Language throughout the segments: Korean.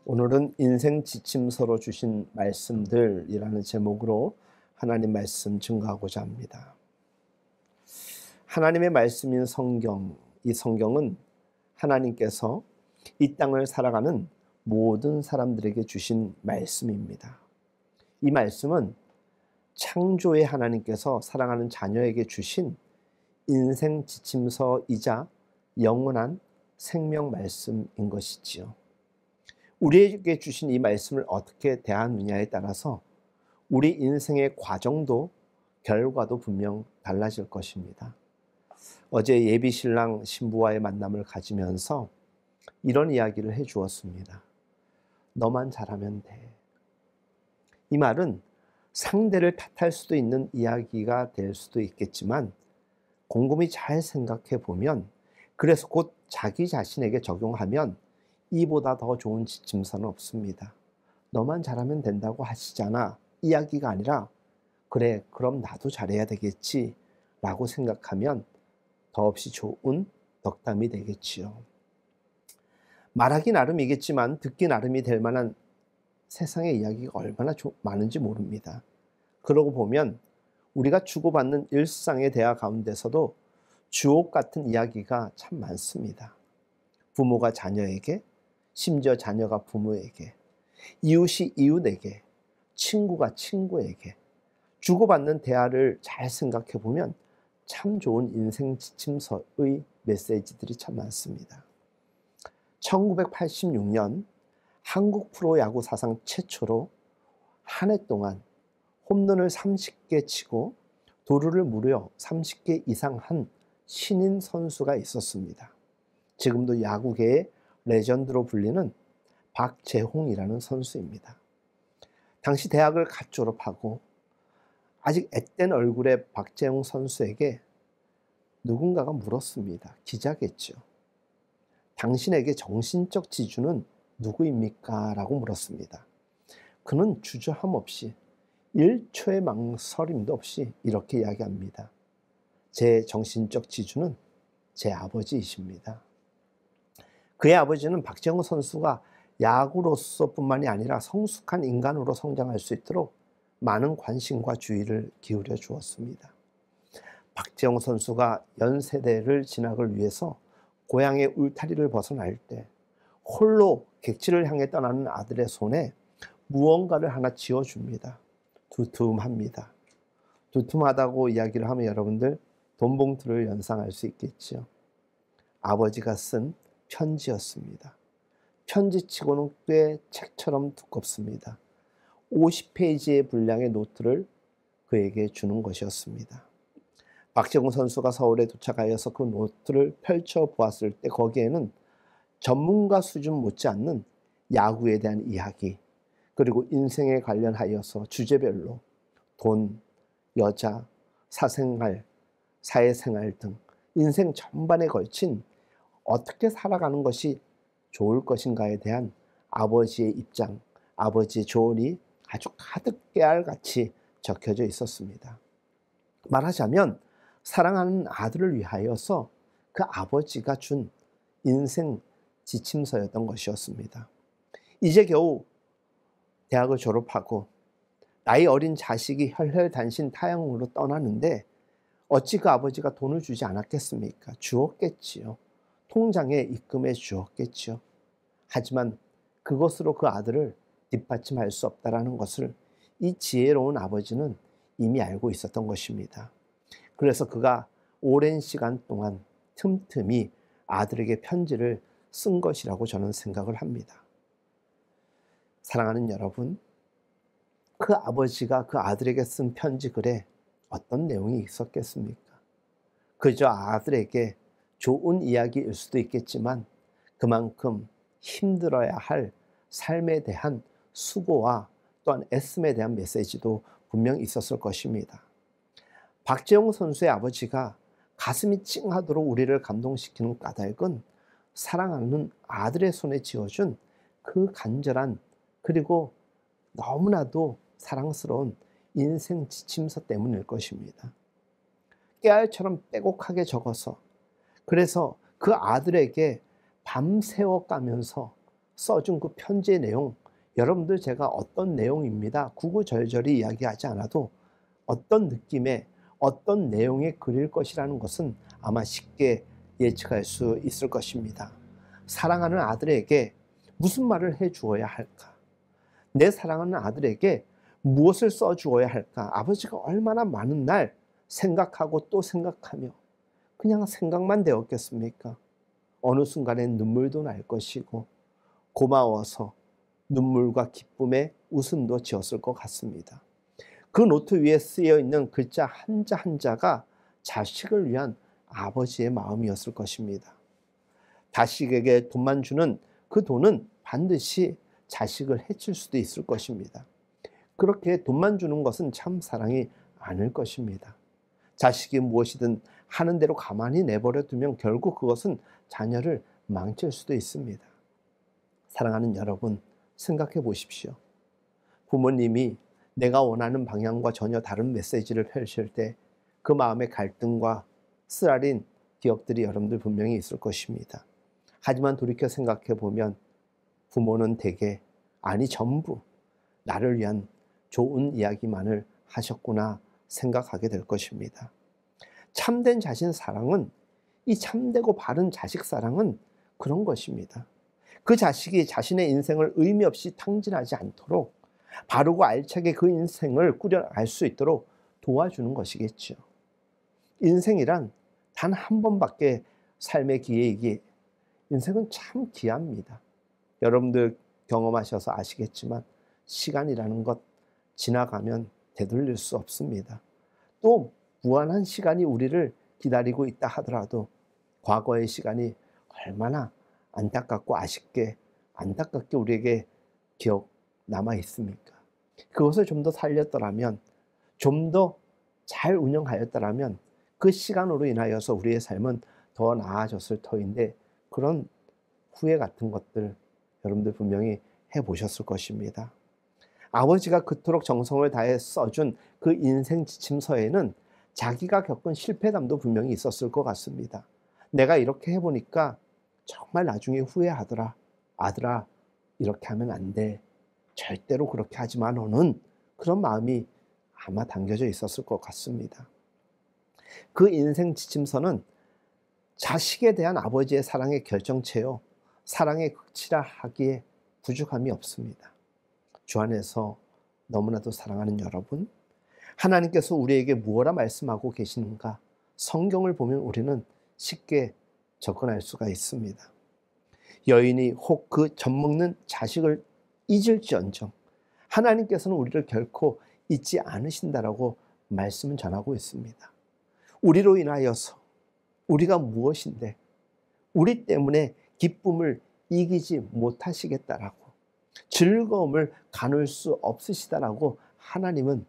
오늘은 인생 지침서로 주신 말씀들이라는 제목으로 하나님 말씀 증거하고자 합니다. 하나님의 말씀인 성경, 이 성경은 하나님께서 이 땅을 살아가는 모든 사람들에게 주신 말씀입니다. 이 말씀은 창조의 하나님께서 사랑하는 자녀에게 주신 인생 지침서이자 영원한 생명 말씀인 것이지요. 우리에게 주신 이 말씀을 어떻게 대하느냐에 따라서 우리 인생의 과정도 결과도 분명 달라질 것입니다. 어제 예비신랑 신부와의 만남을 가지면서 이런 이야기를 해 주었습니다. 너만 잘하면 돼. 이 말은 상대를 탓할 수도 있는 이야기가 될 수도 있겠지만 곰곰이 잘 생각해 보면 그래서 곧 자기 자신에게 적용하면 이보다 더 좋은 지침서는 없습니다. 너만 잘하면 된다고 하시잖아. 이야기가 아니라 그래 그럼 나도 잘해야 되겠지 라고 생각하면 더없이 좋은 덕담이 되겠지요. 말하기 나름이겠지만 듣기 나름이 될 만한 세상의 이야기가 얼마나 많은지 모릅니다. 그러고 보면 우리가 주고받는 일상의 대화 가운데서도 주옥 같은 이야기가 참 많습니다. 부모가 자녀에게, 심지어 자녀가 부모에게, 이웃이 이웃에게, 친구가 친구에게 주고받는 대화를 잘 생각해 보면 참 좋은 인생 지침서의 메시지들이 참 많습니다. 1986년 한국 프로야구 사상 최초로 한 해 동안 홈런을 30개 치고 도루를 무려 30개 이상 한 신인 선수가 있었습니다. 지금도 야구계의 레전드로 불리는 박재홍이라는 선수입니다. 당시 대학을 갓 졸업하고 아직 앳된 얼굴의 박재홍 선수에게 누군가가 물었습니다. 기자겠죠. 당신에게 정신적 지주는 누구입니까? 라고 물었습니다. 그는 주저함 없이 1초의 망설임도 없이 이렇게 이야기합니다. 제 정신적 지주는 제 아버지이십니다. 그의 아버지는 박재홍 선수가 야구로서뿐만이 아니라 성숙한 인간으로 성장할 수 있도록 많은 관심과 주의를 기울여 주었습니다. 박재홍 선수가 연세대를 진학을 위해서 고향의 울타리를 벗어날 때 홀로 객지를 향해 떠나는 아들의 손에 무언가를 하나 쥐어줍니다. 두툼합니다. 두툼하다고 이야기를 하면 여러분들 돈 봉투를 연상할 수 있겠죠. 아버지가 쓴 편지였습니다. 편지치고는 꽤 책처럼 두껍습니다. 50페이지의 분량의 노트를 그에게 주는 것이었습니다. 박재홍 선수가 서울에 도착하여서 그 노트를 펼쳐 보았을 때 거기에는 전문가 수준 못지않는 야구에 대한 이야기, 그리고 인생에 관련하여서 주제별로 돈, 여자, 사생활, 사회생활 등 인생 전반에 걸친 어떻게 살아가는 것이 좋을 것인가에 대한 아버지의 입장, 아버지의 조언이 아주 가득 깨알같이 적혀져 있었습니다. 말하자면 사랑하는 아들을 위하여서 그 아버지가 준 인생 지침서였던 것이었습니다. 이제 겨우 대학을 졸업하고 나이 어린 자식이 혈혈단신 타향으로 떠나는데 어찌 그 아버지가 돈을 주지 않았겠습니까? 주었겠지요. 통장에 입금해 주었겠지요. 하지만 그것으로 그 아들을 뒷받침할 수 없다라는 것을 이 지혜로운 아버지는 이미 알고 있었던 것입니다. 그래서 그가 오랜 시간 동안 틈틈이 아들에게 편지를 쓴 것이라고 저는 생각을 합니다. 사랑하는 여러분, 그 아버지가 그 아들에게 쓴 편지 글에 어떤 내용이 있었겠습니까? 그저 아들에게 좋은 이야기일 수도 있겠지만 그만큼 힘들어야 할 삶에 대한 수고와 또한 애씀에 대한 메시지도 분명히 있었을 것입니다. 박재홍 선수의 아버지가 가슴이 찡하도록 우리를 감동시키는 까닭은 사랑하는 아들의 손에 쥐어준 그 간절한 그리고 너무나도 사랑스러운 인생 지침서 때문일 것입니다. 깨알처럼 빼곡하게 적어서 그래서 그 아들에게 밤새워 까면서 써준 그 편지의 내용, 여러분들 제가 어떤 내용입니다 구구절절히 이야기하지 않아도 어떤 느낌의 어떤 내용의 글일 것이라는 것은 아마 쉽게 예측할 수 있을 것입니다. 사랑하는 아들에게 무슨 말을 해 주어야 할까? 내 사랑하는 아들에게 무엇을 써 주어야 할까? 아버지가 얼마나 많은 날 생각하고 또 생각하며 그냥 생각만 되었겠습니까? 어느 순간엔 눈물도 날 것이고 고마워서 눈물과 기쁨의 웃음도 지었을 것 같습니다. 그 노트 위에 쓰여 있는 글자 한자 한자가 자식을 위한 아버지의 마음이었을 것입니다. 자식에게 돈만 주는 그 돈은 반드시 자식을 해칠 수도 있을 것입니다. 그렇게 돈만 주는 것은 참 사랑이 아닐 것입니다. 자식이 무엇이든 하는 대로 가만히 내버려 두면 결국 그것은 자녀를 망칠 수도 있습니다. 사랑하는 여러분, 생각해 보십시오. 부모님이 내가 원하는 방향과 전혀 다른 메시지를 펼칠 때 그 마음의 갈등과 쓰라린 기억들이 여러분들 분명히 있을 것입니다. 하지만 돌이켜 생각해 보면 부모는 대개, 아니 전부 나를 위한 좋은 이야기만을 하셨구나 생각하게 될 것입니다. 참된 자신 사랑은, 이 참되고 바른 자식 사랑은 그런 것입니다. 그 자식이 자신의 인생을 의미 없이 탕진하지 않도록 바르고 알차게 그 인생을 꾸려갈 수 있도록 도와주는 것이겠죠. 인생이란 단 한 번밖에 삶의 기회이기에 인생은 참 귀합니다. 여러분들 경험하셔서 아시겠지만 시간이라는 것 지나가면 되돌릴 수 없습니다. 또 무한한 시간이 우리를 기다리고 있다 하더라도 과거의 시간이 얼마나 안타깝고 안타깝게 우리에게 기억 남아 있습니까? 그것을 좀 더 살렸더라면, 좀 더 잘 운영하였더라면 그 시간으로 인하여서 우리의 삶은 더 나아졌을 터인데 그런 후회 같은 것들 여러분들 분명히 해보셨을 것입니다. 아버지가 그토록 정성을 다해 써준 그 인생 지침서에는 자기가 겪은 실패담도 분명히 있었을 것 같습니다. 내가 이렇게 해보니까 정말 나중에 후회하더라. 아들아, 이렇게 하면 안 돼. 절대로 그렇게 하지 마 너는. 그런 마음이 아마 담겨져 있었을 것 같습니다. 그 인생 지침서는 자식에 대한 아버지의 사랑의 결정체요, 사랑의 극치라 하기에 부족함이 없습니다. 주 안에서 너무나도 사랑하는 여러분, 하나님께서 우리에게 무엇라 말씀하고 계시는가 성경을 보면 우리는 쉽게 접근할 수가 있습니다. 여인이 혹 그 젖먹는 자식을 잊을지언정 하나님께서는 우리를 결코 잊지 않으신다라고 말씀을 전하고 있습니다. 우리로 인하여서 우리가 무엇인데 우리 때문에 기쁨을 이기지 못하시겠다라고, 즐거움을 가눌 수 없으시다라고 하나님은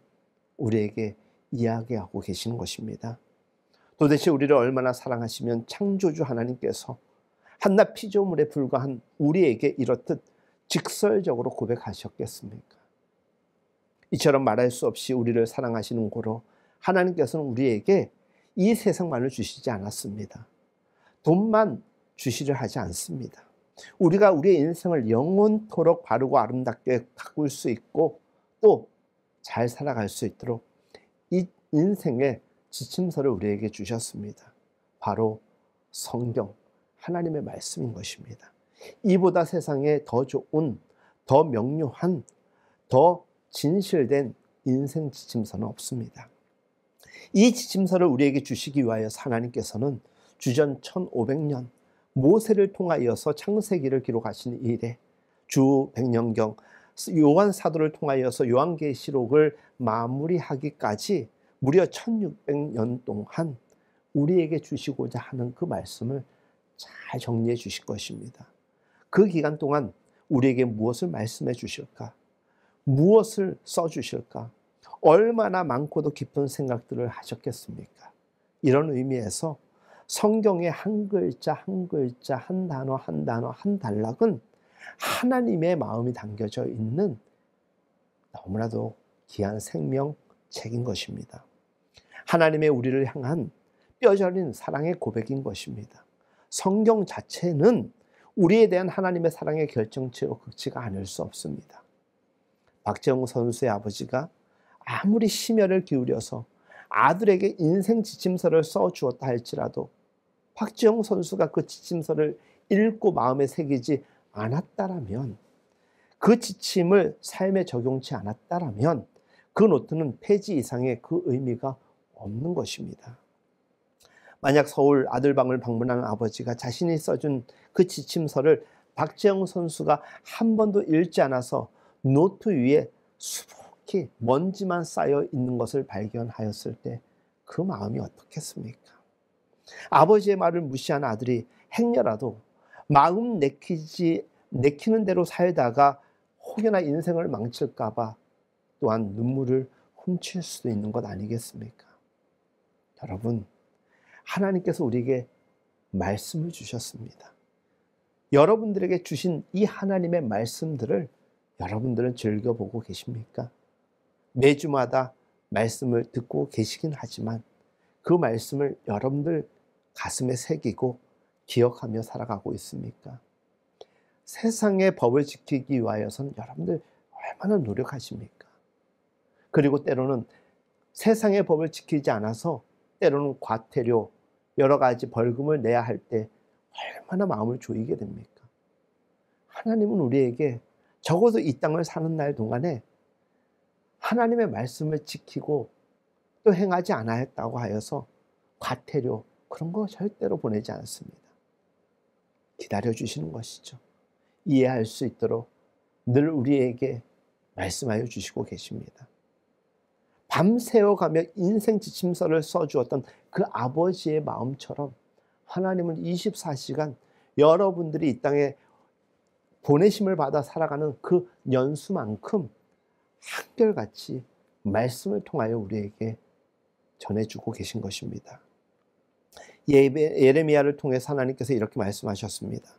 우리에게 이야기하고 계시는 것입니다. 도대체 우리를 얼마나 사랑하시면 창조주 하나님께서 한낱 피조물에 불과한 우리에게 이렇듯 직설적으로 고백하셨겠습니까? 이처럼 말할 수 없이 우리를 사랑하시는 고로 하나님께서는 우리에게 이 세상만을 주시지 않았습니다. 돈만 주시려 하지 않습니다. 우리가 우리의 인생을 영원토록 바르고 아름답게 가꿀 수 있고 또 잘 살아갈 수 있도록 이 인생의 지침서를 우리에게 주셨습니다. 바로 성경, 하나님의 말씀인 것입니다. 이보다 세상에 더 좋은, 더 명료한, 더 진실된 인생 지침서는 없습니다. 이 지침서를 우리에게 주시기 위하여 하나님께서는 주전 1500년 모세를 통하여서 창세기를 기록하신 이래 주 100년경 요한 사도를 통하여서 요한계시록을 마무리하기까지 무려 1600년 동안 우리에게 주시고자 하는 그 말씀을 잘 정리해 주실 것입니다. 그 기간 동안 우리에게 무엇을 말씀해 주실까? 무엇을 써 주실까? 얼마나 많고도 깊은 생각들을 하셨겠습니까? 이런 의미에서 성경의 한 글자 한 글자, 한 단어 한 단어 한 단락은 하나님의 마음이 담겨져 있는 너무나도 귀한 생명책인 것입니다. 하나님의 우리를 향한 뼈저린 사랑의 고백인 것입니다. 성경 자체는 우리에 대한 하나님의 사랑의 결정치고 극치가 아닐 수 없습니다. 박재홍 선수의 아버지가 아무리 심혈을 기울여서 아들에게 인생 지침서를 써주었다 할지라도 박재홍 선수가 그 지침서를 읽고 마음에 새기지 않았다라면, 그 지침을 삶에 적용치 않았다라면 그 노트는 폐지 이상의 그 의미가 없는 것입니다. 만약 서울 아들방을 방문한 아버지가 자신이 써준 그 지침서를 박재홍 선수가 한 번도 읽지 않아서 노트 위에 수북히 먼지만 쌓여 있는 것을 발견하였을 때 그 마음이 어떻겠습니까? 아버지의 말을 무시한 아들이 행여라도 마음 내키는 대로 살다가 혹여나 인생을 망칠까 봐 또한 눈물을 훔칠 수도 있는 것 아니겠습니까? 여러분, 하나님께서 우리에게 말씀을 주셨습니다. 여러분들에게 주신 이 하나님의 말씀들을 여러분들은 즐겨보고 계십니까? 매주마다 말씀을 듣고 계시긴 하지만 그 말씀을 여러분들 가슴에 새기고 기억하며 살아가고 있습니까? 세상의 법을 지키기 위하여서는 여러분들 얼마나 노력하십니까? 그리고 때로는 세상의 법을 지키지 않아서 때로는 과태료, 여러 가지 벌금을 내야 할 때 얼마나 마음을 조이게 됩니까? 하나님은 우리에게 적어도 이 땅을 사는 날 동안에 하나님의 말씀을 지키고 또 행하지 않았다고 하여서 과태료, 그런 거 절대로 보내지 않습니다. 기다려주시는 것이죠. 이해할 수 있도록 늘 우리에게 말씀하여 주시고 계십니다. 밤새워가며 인생 지침서를 써주었던 그 아버지의 마음처럼 하나님은 24시간 여러분들이 이 땅에 보내심을 받아 살아가는 그 연수만큼 한결같이 말씀을 통하여 우리에게 전해주고 계신 것입니다. 예레미야를 통해서 하나님께서 이렇게 말씀하셨습니다.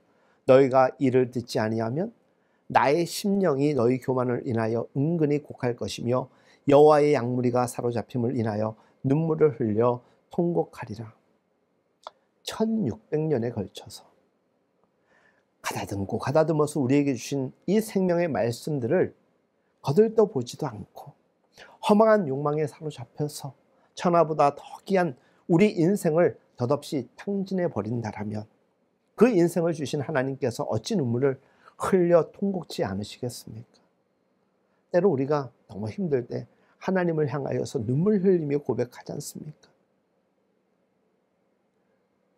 너희가 이를 듣지 아니하면 나의 심령이 너희 교만을 인하여 은근히 곡할 것이며 여호와의 양무리가 사로잡힘을 인하여 눈물을 흘려 통곡하리라. 1600년에 걸쳐서 가다듬어서 우리에게 주신 이 생명의 말씀들을 거들떠 보지도 않고 허망한 욕망에 사로잡혀서 천하보다 더 귀한 우리 인생을 덧없이 탕진해 버린다라면 그 인생을 주신 하나님께서 어찌 눈물을 흘려 통곡지 않으시겠습니까? 때로 우리가 너무 힘들 때 하나님을 향하여서 눈물 흘리며 고백하지 않습니까?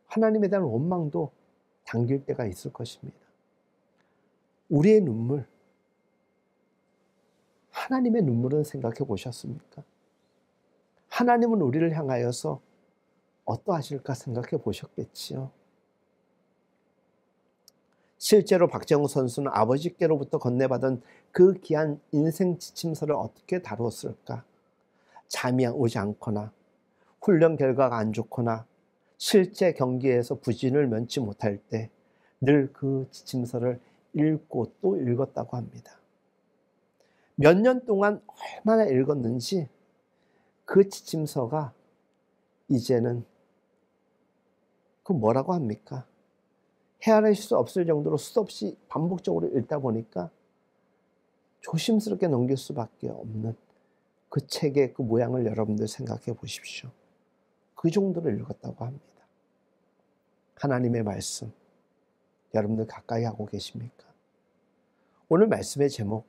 하나님에 대한 원망도 당길 때가 있을 것입니다. 우리의 눈물, 하나님의 눈물은 생각해 보셨습니까? 하나님은 우리를 향하여서 어떠하실까 생각해 보셨겠지요. 실제로 박재홍 선수는 아버지께로부터 건네받은 그 귀한 인생 지침서를 어떻게 다루었을까? 잠이 오지 않거나 훈련 결과가 안 좋거나 실제 경기에서 부진을 면치 못할 때 늘 그 지침서를 읽고 또 읽었다고 합니다. 몇 년 동안 얼마나 읽었는지 그 지침서가 이제는 그 뭐라고 합니까? 헤아릴 수 없을 정도로 수없이 반복적으로 읽다 보니까 조심스럽게 넘길 수밖에 없는 그 책의 그 모양을 여러분들 생각해 보십시오. 그 정도로 읽었다고 합니다. 하나님의 말씀, 여러분들 가까이 하고 계십니까? 오늘 말씀의 제목,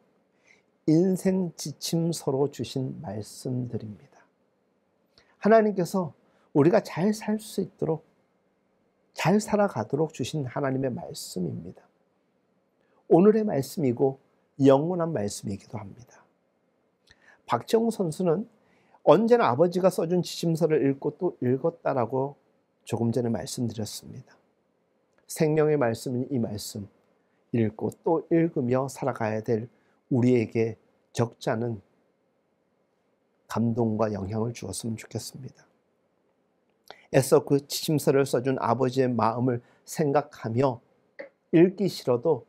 인생 지침서로 주신 말씀들입니다. 하나님께서 우리가 잘 살 수 있도록, 잘 살아가도록 주신 하나님의 말씀입니다. 오늘의 말씀이고 영원한 말씀이기도 합니다. 박재홍 선수는 언제나 아버지가 써준 지침서를 읽고 또 읽었다라고 조금 전에 말씀드렸습니다. 생명의 말씀인 이 말씀, 읽고 또 읽으며 살아가야 될 우리에게 적지 않은 감동과 영향을 주었으면 좋겠습니다. 애써 그 지침서를 써준 아버지의 마음을 생각하며 읽기 싫어도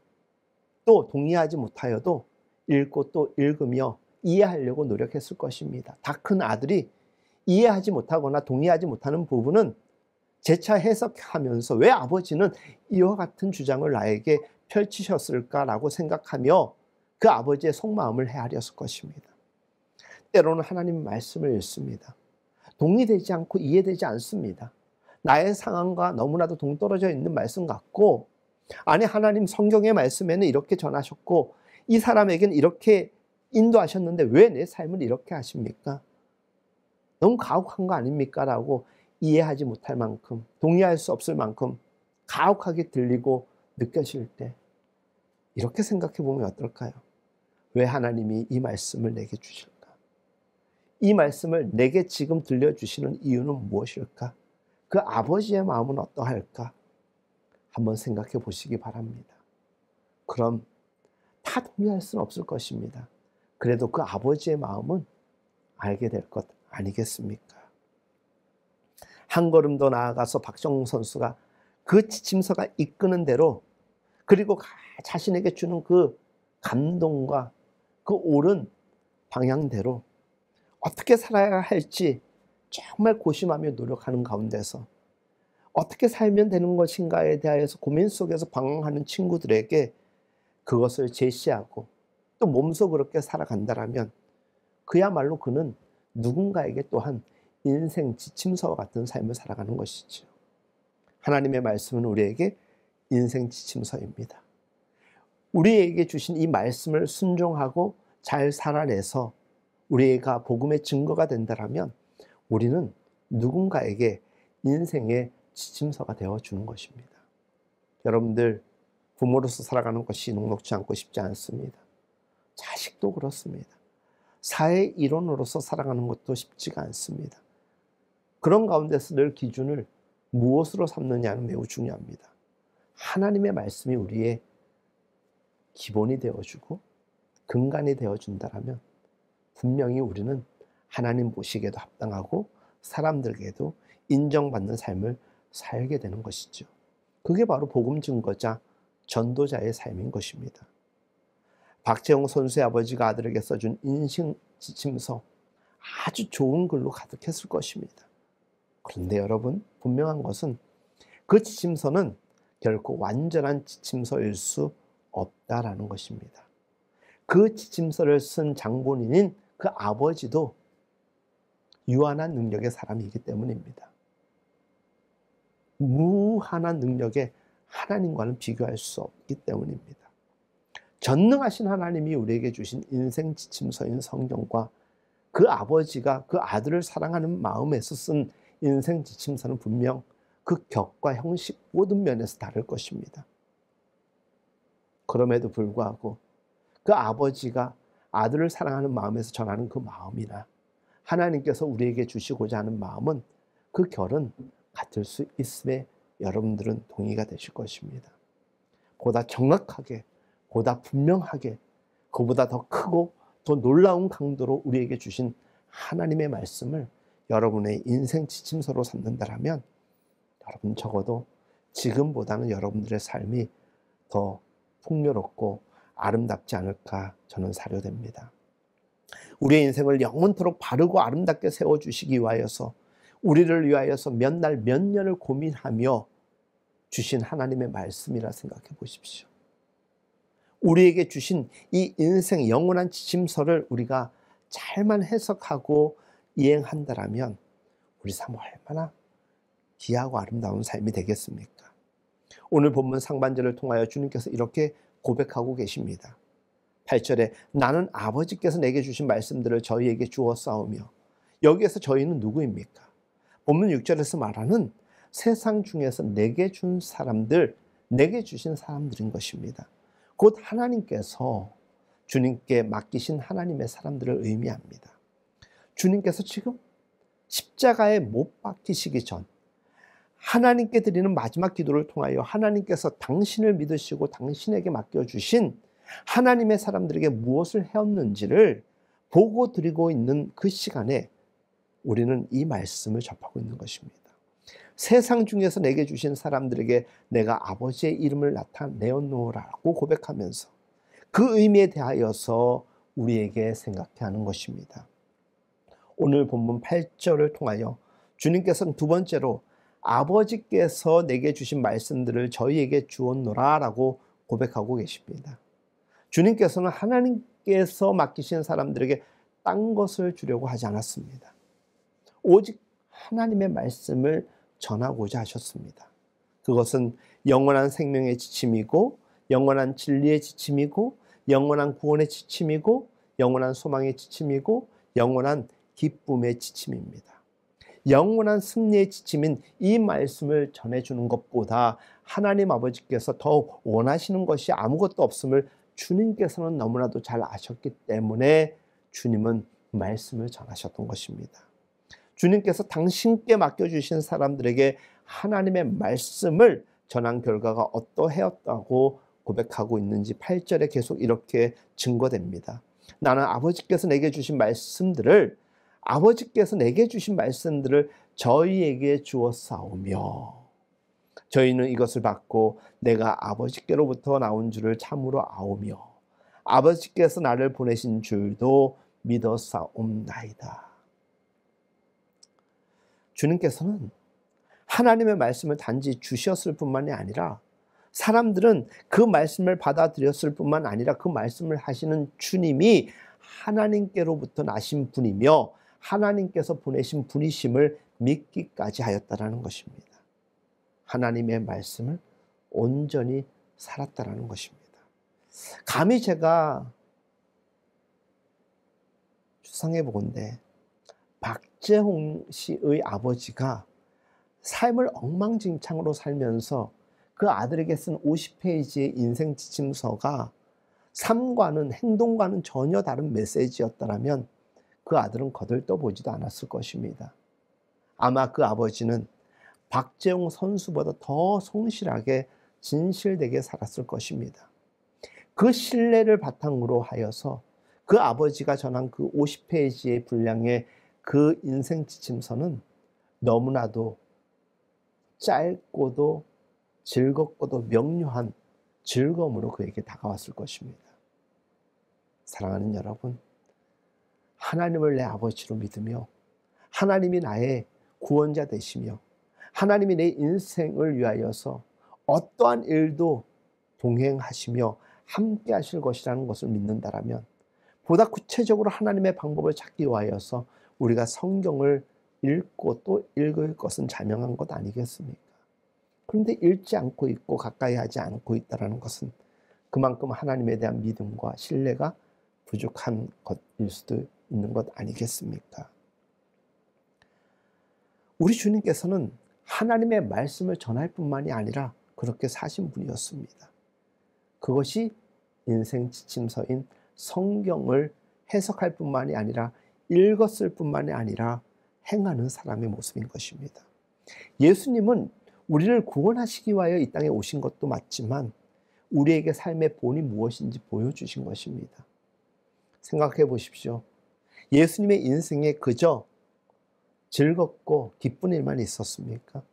또 동의하지 못하여도 읽고 또 읽으며 이해하려고 노력했을 것입니다. 다 큰 아들이 이해하지 못하거나 동의하지 못하는 부분은 재차 해석하면서 왜 아버지는 이와 같은 주장을 나에게 펼치셨을까라고 생각하며 그 아버지의 속마음을 헤아렸을 것입니다. 때로는 하나님 말씀을 읽습니다. 동의되지 않고 이해되지 않습니다. 나의 상황과 너무나도 동떨어져 있는 말씀 같고, 아니 하나님 성경의 말씀에는 이렇게 전하셨고 이 사람에게는 이렇게 인도하셨는데 왜 내 삶을 이렇게 하십니까? 너무 가혹한 거 아닙니까? 라고 이해하지 못할 만큼, 동의할 수 없을 만큼 가혹하게 들리고 느껴질 때 이렇게 생각해 보면 어떨까요? 왜 하나님이 이 말씀을 내게 주실까? 이 말씀을 내게 지금 들려주시는 이유는 무엇일까? 그 아버지의 마음은 어떠할까? 한번 생각해 보시기 바랍니다. 그럼 다 동의할 수는 없을 것입니다. 그래도 그 아버지의 마음은 알게 될 것 아니겠습니까? 한 걸음 더 나아가서 박정우 선수가 그 지침서가 이끄는 대로, 그리고 자신에게 주는 그 감동과 그 옳은 방향대로 어떻게 살아야 할지 정말 고심하며 노력하는 가운데서 어떻게 살면 되는 것인가에 대하여서 고민 속에서 방황하는 친구들에게 그것을 제시하고 또 몸소 그렇게 살아간다라면 그야말로 그는 누군가에게 또한 인생 지침서와 같은 삶을 살아가는 것이죠. 하나님의 말씀은 우리에게 인생 지침서입니다. 우리에게 주신 이 말씀을 순종하고 잘 살아내서 우리가 복음의 증거가 된다면 우리는 누군가에게 인생의 지침서가 되어주는 것입니다. 여러분들, 부모로서 살아가는 것이 녹록지 않고 쉽지 않습니다. 자식도 그렇습니다. 사회 일원으로서 살아가는 것도 쉽지가 않습니다. 그런 가운데서 늘 기준을 무엇으로 삼느냐는 매우 중요합니다. 하나님의 말씀이 우리의 기본이 되어주고 근간이 되어준다면 분명히 우리는 하나님 보시기에도 합당하고 사람들에게도 인정받는 삶을 살게 되는 것이죠. 그게 바로 복음 증거자, 전도자의 삶인 것입니다. 박재홍 선수의 아버지가 아들에게 써준 인생 지침서, 아주 좋은 글로 가득했을 것입니다. 그런데 여러분, 분명한 것은 그 지침서는 결코 완전한 지침서일 수 없다라는 것입니다. 그 지침서를 쓴 장본인인 그 아버지도 유한한 능력의 사람이기 때문입니다. 무한한 능력의 하나님과는 비교할 수 없기 때문입니다. 전능하신 하나님이 우리에게 주신 인생 지침서인 성경과 그 아버지가 그 아들을 사랑하는 마음에서 쓴 인생 지침서는 분명 그 격과 형식 모든 면에서 다를 것입니다. 그럼에도 불구하고 그 아버지가 아들을 사랑하는 마음에서 전하는 그 마음이나 하나님께서 우리에게 주시고자 하는 마음은, 그 결은 같을 수 있음에 여러분들은 동의가 되실 것입니다. 보다 정확하게, 보다 분명하게, 그보다 더 크고 더 놀라운 강도로 우리에게 주신 하나님의 말씀을 여러분의 인생 지침서로 삼는다면 여러분 적어도 지금보다는 여러분들의 삶이 더 풍요롭고 아름답지 않을까 저는 사료됩니다. 우리의 인생을 영원토록 바르고 아름답게 세워주시기 위하여서, 우리를 위하여서 몇 날 몇 년을 고민하며 주신 하나님의 말씀이라 생각해 보십시오. 우리에게 주신 이 인생 영원한 지침서를 우리가 잘만 해석하고 이행한다면 우리 삶은 얼마나 귀하고 아름다운 삶이 되겠습니까? 오늘 본문 상반절을 통하여 주님께서 이렇게 고백하고 계십니다. 8절에 나는 아버지께서 내게 주신 말씀들을 저희에게 주었사오며, 여기에서 저희는 누구입니까? 본문 6절에서 말하는 세상 중에서 내게 준 사람들, 내게 주신 사람들인 것입니다. 곧 하나님께서 주님께 맡기신 하나님의 사람들을 의미합니다. 주님께서 지금 십자가에 못 박히시기 전 하나님께 드리는 마지막 기도를 통하여 하나님께서 당신을 믿으시고 당신에게 맡겨주신 하나님의 사람들에게 무엇을 해왔는지를 보고 드리고 있는 그 시간에 우리는 이 말씀을 접하고 있는 것입니다. 세상 중에서 내게 주신 사람들에게 내가 아버지의 이름을 나타내었노라고 고백하면서 그 의미에 대하여서 우리에게 생각해야 하는 것입니다. 오늘 본문 8절을 통하여 주님께서는 두 번째로 아버지께서 내게 주신 말씀들을 저희에게 주었노라 라고 고백하고 계십니다. 주님께서는 하나님께서 맡기신 사람들에게 딴 것을 주려고 하지 않았습니다. 오직 하나님의 말씀을 전하고자 하셨습니다. 그것은 영원한 생명의 지침이고, 영원한 진리의 지침이고, 영원한 구원의 지침이고, 영원한 소망의 지침이고, 영원한 기쁨의 지침입니다. 영원한 승리의 지침인 이 말씀을 전해주는 것보다 하나님 아버지께서 더 원하시는 것이 아무것도 없음을 주님께서는 너무나도 잘 아셨기 때문에 주님은 말씀을 전하셨던 것입니다. 주님께서 당신께 맡겨주신 사람들에게 하나님의 말씀을 전한 결과가 어떠하였다고 고백하고 있는지 8절에 계속 이렇게 증거됩니다. 나는 아버지께서 내게 주신 말씀들을 저희에게 주었사오며 저희는 이것을 받고 내가 아버지께로부터 나온 줄을 참으로 아오며 아버지께서 나를 보내신 줄도 믿었사옵나이다. 주님께서는 하나님의 말씀을 단지 주셨을 뿐만이 아니라 사람들은 그 말씀을 받아들였을 뿐만 아니라 그 말씀을 하시는 주님이 하나님께로부터 나신 분이며 하나님께서 보내신 분이심을 믿기까지 하였다라는 것입니다. 하나님의 말씀을 온전히 살았다라는 것입니다. 감히 제가 추상해 보건대 박재홍 씨의 아버지가 삶을 엉망진창으로 살면서 그 아들에게 쓴 50페이지의 인생 지침서가 삶과는 행동과는 전혀 다른 메시지였다면 그 아들은 거들떠보지도 않았을 것입니다. 아마 그 아버지는 박재홍 선수보다 더 성실하게 진실되게 살았을 것입니다. 그 신뢰를 바탕으로 하여서 그 아버지가 전한 그 50페이지의 분량의 그 인생 지침서는 너무나도 짧고도 즐겁고도 명료한 즐거움으로 그에게 다가왔을 것입니다. 사랑하는 여러분, 하나님을 내 아버지로 믿으며 하나님이 나의 구원자 되시며 하나님이 내 인생을 위하여서 어떠한 일도 동행하시며 함께 하실 것이라는 것을 믿는다라면 보다 구체적으로 하나님의 방법을 찾기 위하여서 우리가 성경을 읽고 또 읽을 것은 자명한 것 아니겠습니까? 그런데 읽지 않고 있고 가까이 하지 않고 있다는 것은 그만큼 하나님에 대한 믿음과 신뢰가 부족한 것일 수도 있는 것 아니겠습니까? 우리 주님께서는 하나님의 말씀을 전할 뿐만이 아니라 그렇게 사신 분이었습니다. 그것이 인생 지침서인 성경을 해석할 뿐만이 아니라 읽었을 뿐만이 아니라 행하는 사람의 모습인 것입니다. 예수님은 우리를 구원하시기 위하여 이 땅에 오신 것도 맞지만 우리에게 삶의 본이 무엇인지 보여주신 것입니다. 생각해 보십시오. 예수님의 인생에 그저 즐겁고 기쁜 일만 있었습니까?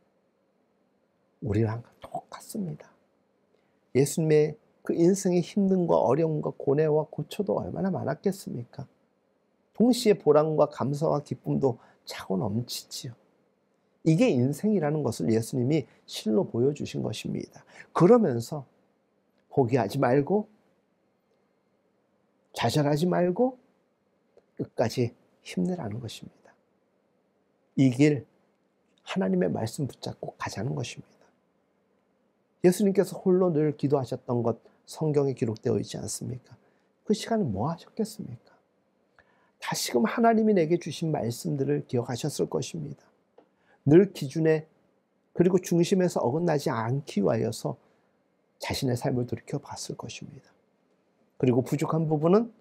우리랑 똑같습니다. 예수님의 그 인생의 힘듦과 어려움과 고뇌와 고초도 얼마나 많았겠습니까? 동시에 보람과 감사와 기쁨도 차고 넘치지요. 이게 인생이라는 것을 예수님이 실로 보여주신 것입니다. 그러면서 포기하지 말고 좌절하지 말고 끝까지 힘내라는 것입니다. 이 길 하나님의 말씀 붙잡고 가자는 것입니다. 예수님께서 홀로 늘 기도하셨던 것 성경에 기록되어 있지 않습니까? 그 시간에 뭐 하셨겠습니까? 다시금 하나님이 내게 주신 말씀들을 기억하셨을 것입니다. 늘 기준에 그리고 중심에서 어긋나지 않기 위하여서 자신의 삶을 돌이켜 봤을 것입니다. 그리고 부족한 부분은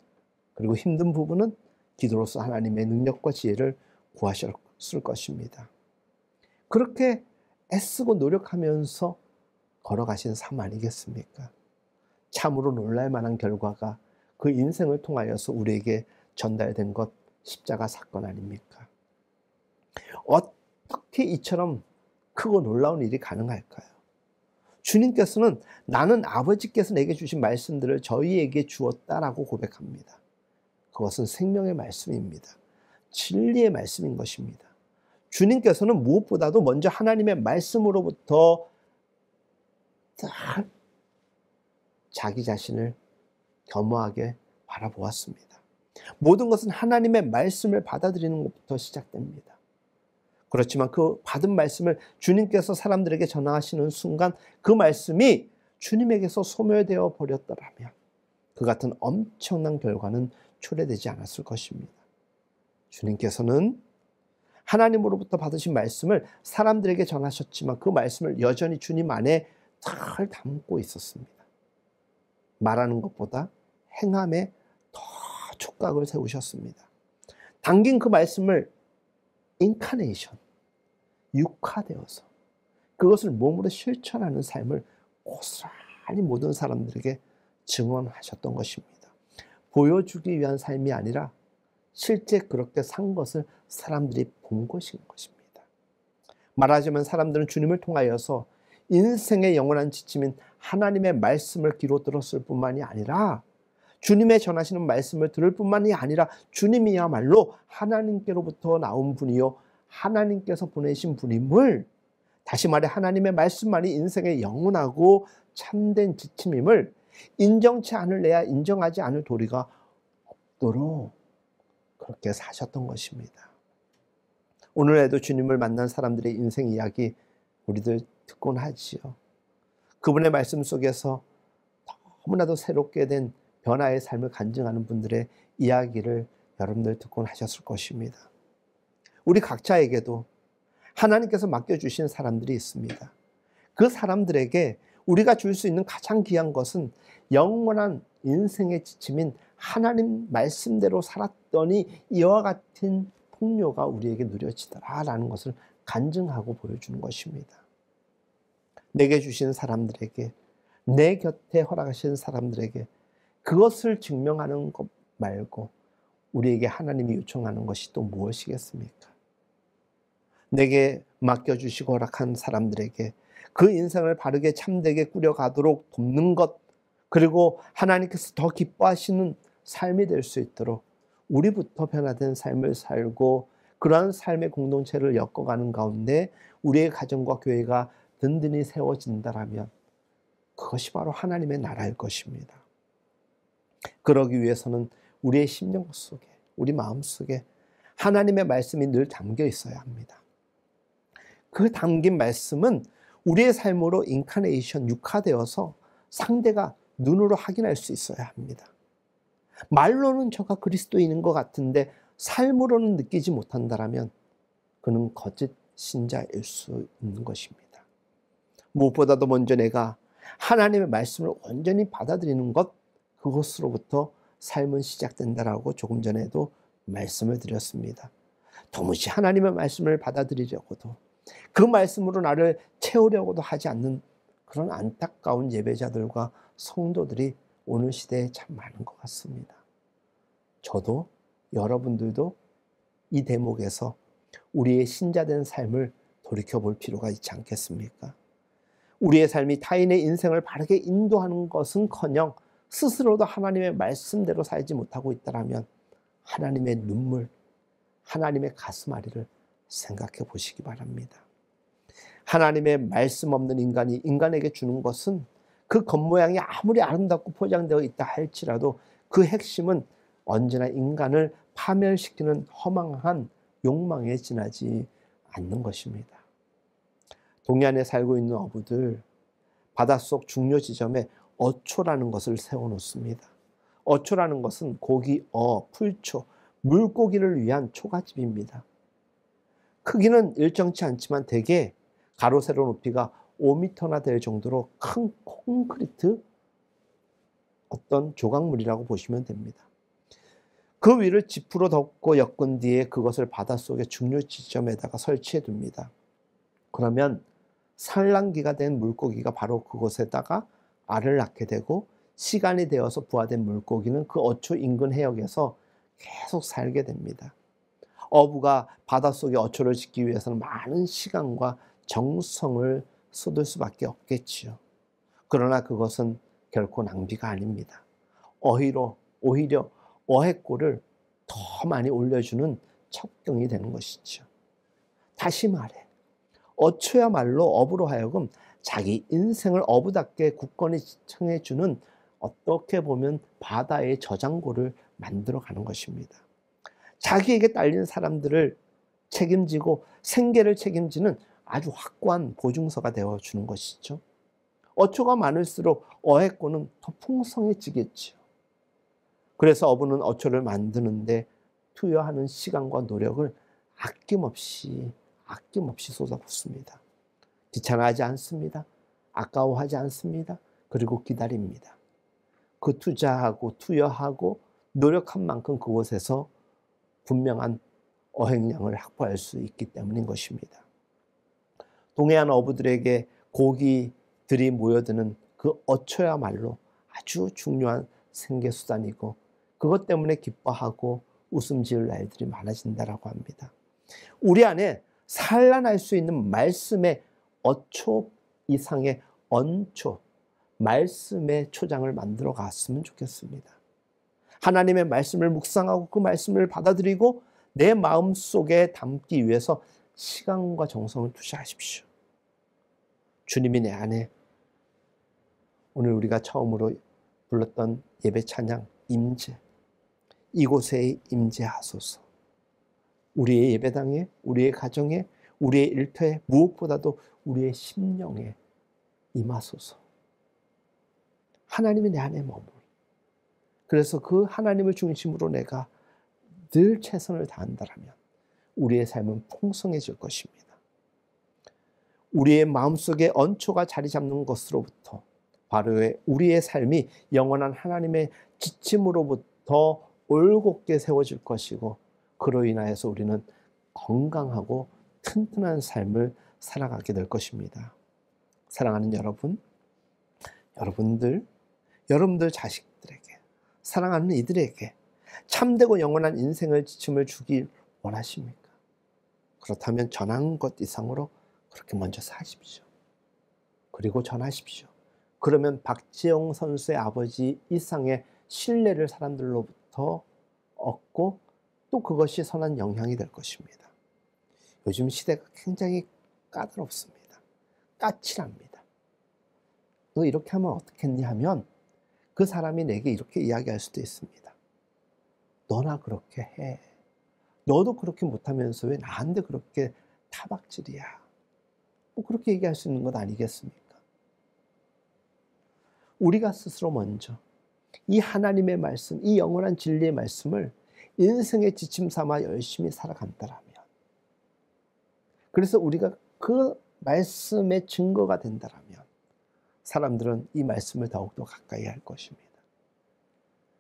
그리고 힘든 부분은 기도로서 하나님의 능력과 지혜를 구하셨을 것입니다. 그렇게 애쓰고 노력하면서 걸어가신 삶 아니겠습니까? 참으로 놀랄 만한 결과가 그 인생을 통하여서 우리에게 전달된 것 십자가 사건 아닙니까? 어떻게 이처럼 크고 놀라운 일이 가능할까요? 주님께서는 나는 아버지께서 내게 주신 말씀들을 저희에게 주었다라고 고백합니다. 그것은 생명의 말씀입니다. 진리의 말씀인 것입니다. 주님께서는 무엇보다도 먼저 하나님의 말씀으로부터 딱 자기 자신을 겸허하게 바라보았습니다. 모든 것은 하나님의 말씀을 받아들이는 것부터 시작됩니다. 그렇지만 그 받은 말씀을 주님께서 사람들에게 전하시는 순간 그 말씀이 주님에게서 소멸되어 버렸더라면 그 같은 엄청난 결과는 초래되지 않았을 것입니다. 주님께서는 하나님으로부터 받으신 말씀을 사람들에게 전하셨지만 그 말씀을 여전히 주님 안에 잘 담고 있었습니다. 말하는 것보다 행함에 더 촉각을 세우셨습니다. 담긴 그 말씀을 인카네이션, 육화되어서 그것을 몸으로 실천하는 삶을 고스란히 모든 사람들에게 증언하셨던 것입니다. 보여주기 위한 삶이 아니라 실제 그렇게 산 것을 사람들이 본 것인 것입니다. 말하자면 사람들은 주님을 통하여서 인생의 영원한 지침인 하나님의 말씀을 귀로 들었을 뿐만이 아니라 주님의 전하시는 말씀을 들을 뿐만이 아니라 주님이야말로 하나님께로부터 나온 분이요 하나님께서 보내신 분임을, 다시 말해 하나님의 말씀만이 인생의 영원하고 참된 지침임을 인정치 않을래야 인정하지 않을 도리가 없도록 그렇게 사셨던 것입니다. 오늘에도 주님을 만난 사람들의 인생 이야기 우리들 듣곤 하지요. 그분의 말씀 속에서 너무나도 새롭게 된 변화의 삶을 간증하는 분들의 이야기를 여러분들 듣곤 하셨을 것입니다. 우리 각자에게도 하나님께서 맡겨주신 사람들이 있습니다. 그 사람들에게 우리가 줄 수 있는 가장 귀한 것은 영원한 인생의 지침인 하나님 말씀대로 살았더니 이와 같은 풍요가 우리에게 누려지더라라는 것을 간증하고 보여주는 것입니다. 내게 주신 사람들에게, 내 곁에 허락하신 사람들에게 그것을 증명하는 것 말고 우리에게 하나님이 요청하는 것이 또 무엇이겠습니까? 내게 맡겨주시고 허락한 사람들에게 그 인생을 바르게 참되게 꾸려가도록 돕는 것, 그리고 하나님께서 더 기뻐하시는 삶이 될 수 있도록 우리부터 변화된 삶을 살고 그러한 삶의 공동체를 엮어가는 가운데 우리의 가정과 교회가 든든히 세워진다라면 그것이 바로 하나님의 나라일 것입니다. 그러기 위해서는 우리의 심령 속에, 우리 마음 속에 하나님의 말씀이 늘 담겨 있어야 합니다. 그 담긴 말씀은 우리의 삶으로 인카네이션, 육화되어서 상대가 눈으로 확인할 수 있어야 합니다. 말로는 저가 그리스도인인 것 같은데 삶으로는 느끼지 못한다라면 그는 거짓 신자일 수 있는 것입니다. 무엇보다도 먼저 내가 하나님의 말씀을 온전히 받아들이는 것, 그것으로부터 삶은 시작된다라고 조금 전에도 말씀을 드렸습니다. 도무지 하나님의 말씀을 받아들이려고도 그 말씀으로 나를 채우려고도 하지 않는 그런 안타까운 예배자들과 성도들이 오늘 시대에 참 많은 것 같습니다. 저도 여러분들도 이 대목에서 우리의 신자된 삶을 돌이켜볼 필요가 있지 않겠습니까? 우리의 삶이 타인의 인생을 바르게 인도하는 것은커녕 스스로도 하나님의 말씀대로 살지 못하고 있다면 하나님의 눈물, 하나님의 가슴앓이를 생각해 보시기 바랍니다. 하나님의 말씀 없는 인간이 인간에게 주는 것은 그 겉모양이 아무리 아름답고 포장되어 있다 할지라도 그 핵심은 언제나 인간을 파멸시키는 허망한 욕망에 지나지 않는 것입니다. 동해안에 살고 있는 어부들, 바닷속 중요 지점에 어초라는 것을 세워놓습니다. 어초라는 것은 고기, 풀초, 물고기를 위한 초가집입니다. 크기는 일정치 않지만 대개 가로 세로 높이가 5m나 될 정도로 큰 콘크리트 어떤 조각물이라고 보시면 됩니다. 그 위를 지프로 덮고 엮은 뒤에 그것을 바닷속의 중요 지점에다가 설치해 둡니다. 그러면 산란기가 된 물고기가 바로 그곳에다가 알을 낳게 되고 시간이 되어서 부화된 물고기는 그 어초 인근 해역에서 계속 살게 됩니다. 어부가 바닷속에 어초를 짓기 위해서는 많은 시간과 정성을 쏟을 수밖에 없겠지요. 그러나 그것은 결코 낭비가 아닙니다. 오히려 어획골을 더 많이 올려주는 첩경이 되는 것이죠. 다시 말해 어초야말로 어부로 하여금 자기 인생을 어부답게 굳건히 지탱해주는 어떻게 보면 바다의 저장고를 만들어가는 것입니다. 자기에게 딸린 사람들을 책임지고 생계를 책임지는 아주 확고한 보증서가 되어주는 것이죠. 어초가 많을수록 어획권은 더 풍성해지겠죠. 그래서 어부는 어초를 만드는데 투여하는 시간과 노력을 아낌없이 쏟아붓습니다. 귀찮아하지 않습니다. 아까워하지 않습니다. 그리고 기다립니다. 그 투자하고 투여하고 노력한 만큼 그곳에서 분명한 어획량을 확보할 수 있기 때문인 것입니다. 동해안 어부들에게 고기들이 모여드는 그 어초야말로 아주 중요한 생계수단이고 그것 때문에 기뻐하고 웃음 지을 날들이 많아진다라고 합니다. 우리 안에 산란할 수 있는 말씀의 어초 이상의 언초, 말씀의 초장을 만들어 갔으면 좋겠습니다. 하나님의 말씀을 묵상하고 그 말씀을 받아들이고 내 마음속에 담기 위해서 시간과 정성을 투자하십시오. 주님이 내 안에 오늘 우리가 처음으로 불렀던 예배 찬양 임재, 이곳에 임재하소서. 우리의 예배당에, 우리의 가정에, 우리의 일터에, 무엇보다도 우리의 심령에 임하소서. 하나님이 내 안에 머물. 그래서 그 하나님을 중심으로 내가 늘 최선을 다한다면 우리의 삶은 풍성해질 것입니다. 우리의 마음속에 언초가 자리 잡는 것으로부터 바로 우리의 삶이 영원한 하나님의 지침으로부터 올곧게 세워질 것이고 그로 인하여서 우리는 건강하고 튼튼한 삶을 살아가게 될 것입니다. 사랑하는 여러분들 자식들에게, 사랑하는 이들에게 참되고 영원한 인생을 지침을 주길 원하십니까? 그렇다면 전한 것 이상으로 그렇게 먼저 사십시오. 그리고 전하십시오. 그러면 박지영 선수의 아버지 이상의 신뢰를 사람들로부터 얻고 또 그것이 선한 영향이 될 것입니다. 요즘 시대가 굉장히 까다롭습니다. 까칠합니다. 너 이렇게 하면 어떻겠니 하면 그 사람이 내게 이렇게 이야기할 수도 있습니다. 너나 그렇게 해. 너도 그렇게 못하면서 왜 나한테 그렇게 타박질이야. 뭐 그렇게 얘기할 수 있는 것 아니겠습니까? 우리가 스스로 먼저 이 하나님의 말씀, 이 영원한 진리의 말씀을 인생의 지침 삼아 열심히 살아간다라면, 그래서 우리가 그 말씀의 증거가 된다라면 사람들은 이 말씀을 더욱더 가까이 할 것입니다.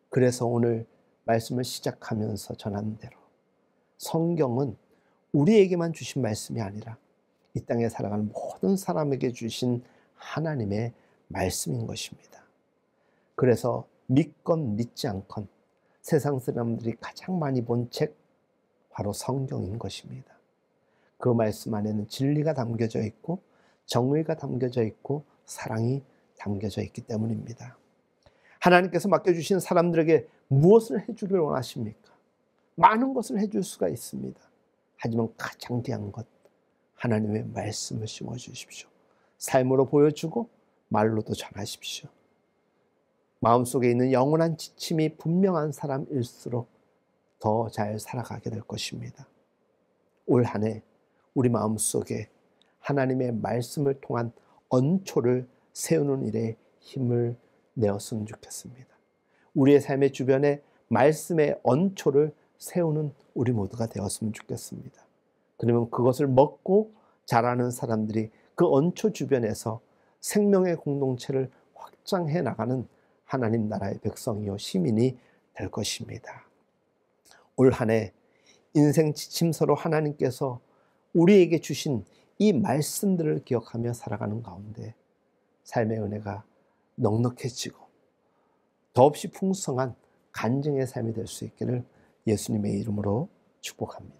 그래서 오늘 말씀을 시작하면서 전한 대로 성경은 우리에게만 주신 말씀이 아니라 이 땅에 살아가는 모든 사람에게 주신 하나님의 말씀인 것입니다. 그래서 믿건 믿지 않건 세상 사람들이 가장 많이 본 책 바로 성경인 것입니다. 그 말씀 안에는 진리가 담겨져 있고 정의가 담겨져 있고 사랑이 담겨져 있기 때문입니다. 하나님께서 맡겨주신 사람들에게 무엇을 해주길 원하십니까? 많은 것을 해줄 수가 있습니다. 하지만 가장 귀한 것, 하나님의 말씀을 심어주십시오. 삶으로 보여주고 말로도 전하십시오. 마음속에 있는 영원한 지침이 분명한 사람일수록 더 잘 살아가게 될 것입니다. 올 한 해 우리 마음속에 하나님의 말씀을 통한 언초를 세우는 일에 힘을 내었으면 좋겠습니다. 우리의 삶의 주변에 말씀의 언초를 세우는 우리 모두가 되었으면 좋겠습니다. 그러면 그것을 먹고 자라는 사람들이 그 언초 주변에서 생명의 공동체를 확장해 나가는 하나님 나라의 백성이요 시민이 될 것입니다. 올 한 해 인생 지침서로 하나님께서 우리에게 주신 이 말씀들을 기억하며 살아가는 가운데 삶의 은혜가 넉넉해지고 더없이 풍성한 간증의 삶이 될 수 있기를 예수님의 이름으로 축복합니다.